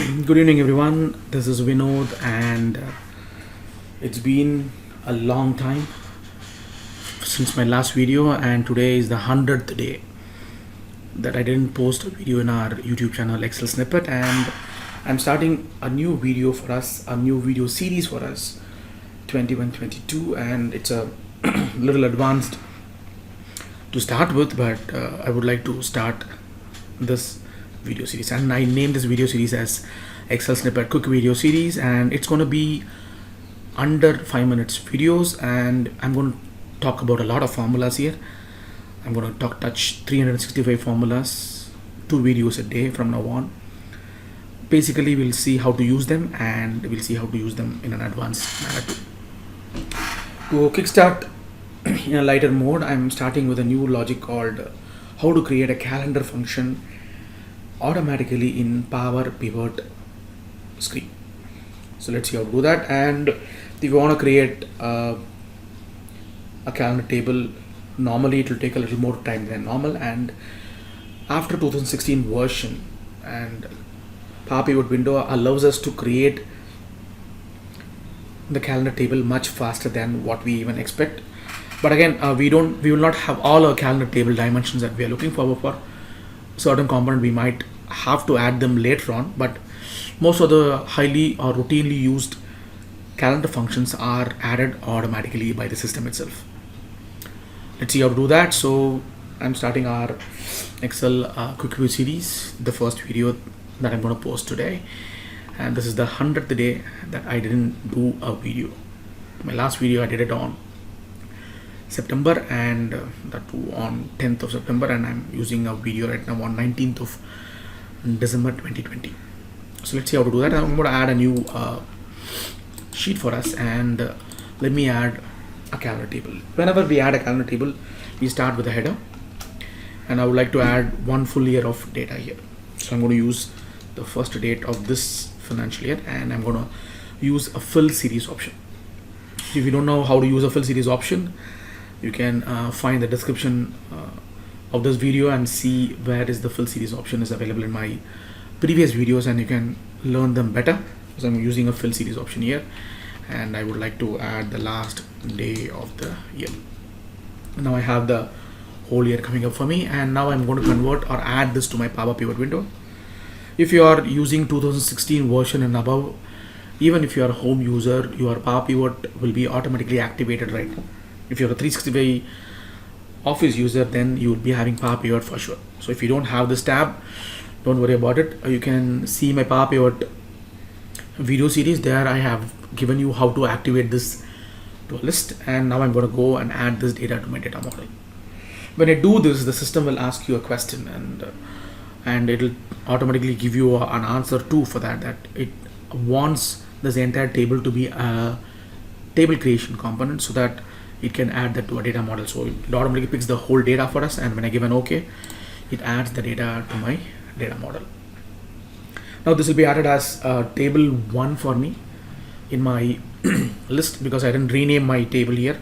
Good evening, everyone. This is Vinod, and it's been a long time since my last video, and today is the 100th day that I didn't post a video in our YouTube channel Excel Snippet, and I'm starting a new video for us, a new video series for us, 21-22, and it's a little advanced to start with, but I would like to start this video series, and I named this video series as Excel Snippet Quick Video Series, and it's going to be under 5 minutes videos, and I'm going to talk about a lot of formulas here. I'm going to touch 365 formulas, 2 videos a day from now on. Basically, we'll see how to use them, and we'll see how to use them in an advanced manner too. To kickstart in a lighter mode, I'm starting with a new logic called how to create a calendar function automatically in Power Pivot screen. So let's see how to do that. And if you want to create a calendar table, normally it will take a little more time than normal, and after 2016 version, and Power Pivot window allows us to create the calendar table much faster than what we even expect. But again, we will not have all our calendar table dimensions that we are looking for certain component. We might have to add them later on, but most of the highly or routinely used calendar functions are added automatically by the system itself. Let's see how to do that. So I'm starting our Excel quick view series, the first video that I'm going to post today, and this is the 100th day that I didn't do a video. My last video I did it on September, and that too on 10th of September, and I'm using a video right now on 19th of December 2020. So let's see how to do that. I'm going to add a new sheet for us, and let me add a calendar table. Whenever we add a calendar table, we start with a header, and I would like to add one full year of data here. So I'm going to use the first date of this financial year, and I'm going to use a fill series option. If you don't know how to use a fill series option, you can find the description of this video and see where is the fill series option is available in my previous videos, and you can learn them better. So I'm using a fill series option here, and I would like to add the last day of the year. Now I have the whole year coming up for me, and now I'm going to convert or add this to my Power Pivot window. If you are using 2016 version and above, even if you are a home user, your Power Pivot will be automatically activated right now. If you're a 365 Office user, then you will be having Power Pivot for sure. So if you don't have this tab, don't worry about it. You can see my Power Pivot video series. There I have given you how to activate this to a list, and now I'm going to go and add this data to my data model. When I do this, the system will ask you a question, and it will automatically give you an answer too for that it wants this entire table to be a table creation component, so that it can add that to a data model. So it automatically picks the whole data for us, and when I give an OK, it adds the data to my data model. Now this will be added as table 1 for me in my list, because I didn't rename my table here.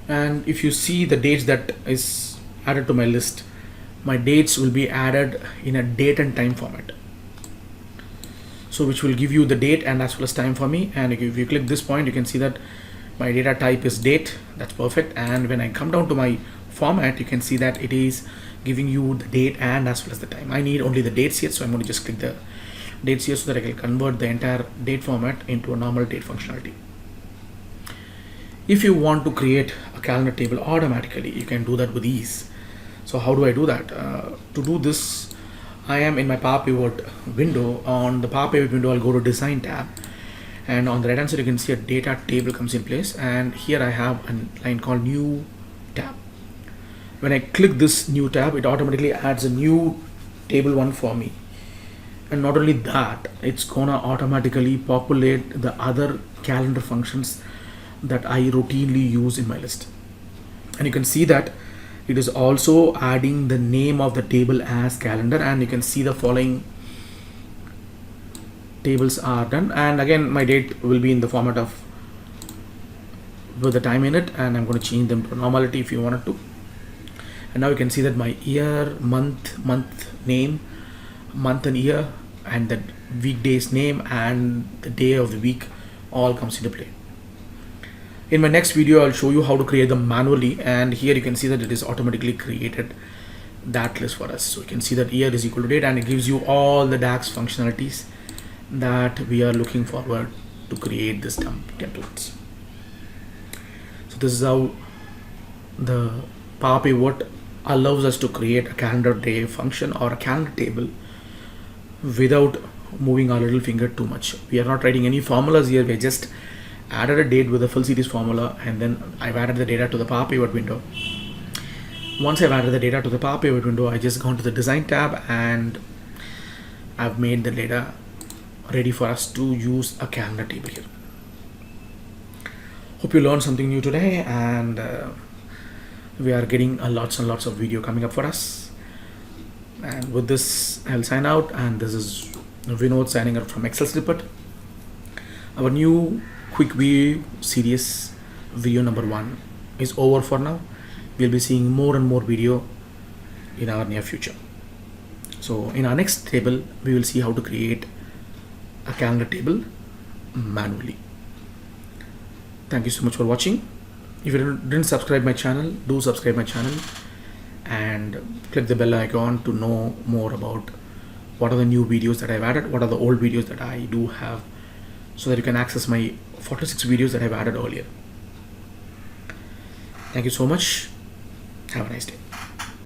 And if you see the dates that is added to my list, my dates will be added in a date and time format, so which will give you the date and as well as time for me. And if you click this point, you can see that my data type is date. That's perfect. And when I come down to my format, you can see that it is giving you the date and as well as the time. I need only the dates here, so I'm going to just click the dates here so that I can convert the entire date format into a normal date functionality. If you want to create a calendar table automatically, you can do that with ease. So how do I do that? To do this, I am in my Power Pivot window. On the Power Pivot window, I'll go to Design tab, and on the right hand side you can see a data table comes in place, and here I have a line called New tab. When I click this New tab, it automatically adds a new table 1 for me, and not only that, it's gonna automatically populate the other calendar functions that I routinely use in my list. And you can see that it is also adding the name of the table as calendar, and you can see the following tables are done. And again, my date will be in the format of with the time in it, and I'm going to change them to normality if you wanted to. And now you can see that my year, month name, month and year, and the weekday's name and the day of the week all comes into play. In my next video, I'll show you how to create them manually, and here you can see that it is automatically created that list for us. So you can see that year is equal to date, and it gives you all the DAX functionalities that we are looking forward to create this templates. So this is how the Power Pivot allows us to create a calendar day function or a calendar table without moving our little finger too much. We are not writing any formulas here. We just added a date with a full series formula, and then I've added the data to the Power Pivot window. Once I've added the data to the Power Pivot window, I just gone to the design tab and I've made the data ready for us to use a calendar table here. Hope you learned something new today, and we are getting lots and lots of video coming up for us. And with this, I'll sign out, and this is Vinod signing out from Excel Snippet. Our new quick video series, video number 1, is over for now. We'll be seeing more and more video in our near future. So in our next table, we will see how to create a calendar table manually. Thank you so much for watching. If you didn't subscribe my channel, do subscribe my channel and click the bell icon to know more about what are the new videos that I've added, what are the old videos that I do have, so that you can access my 46 videos that I've added earlier. Thank you so much. Have a nice day.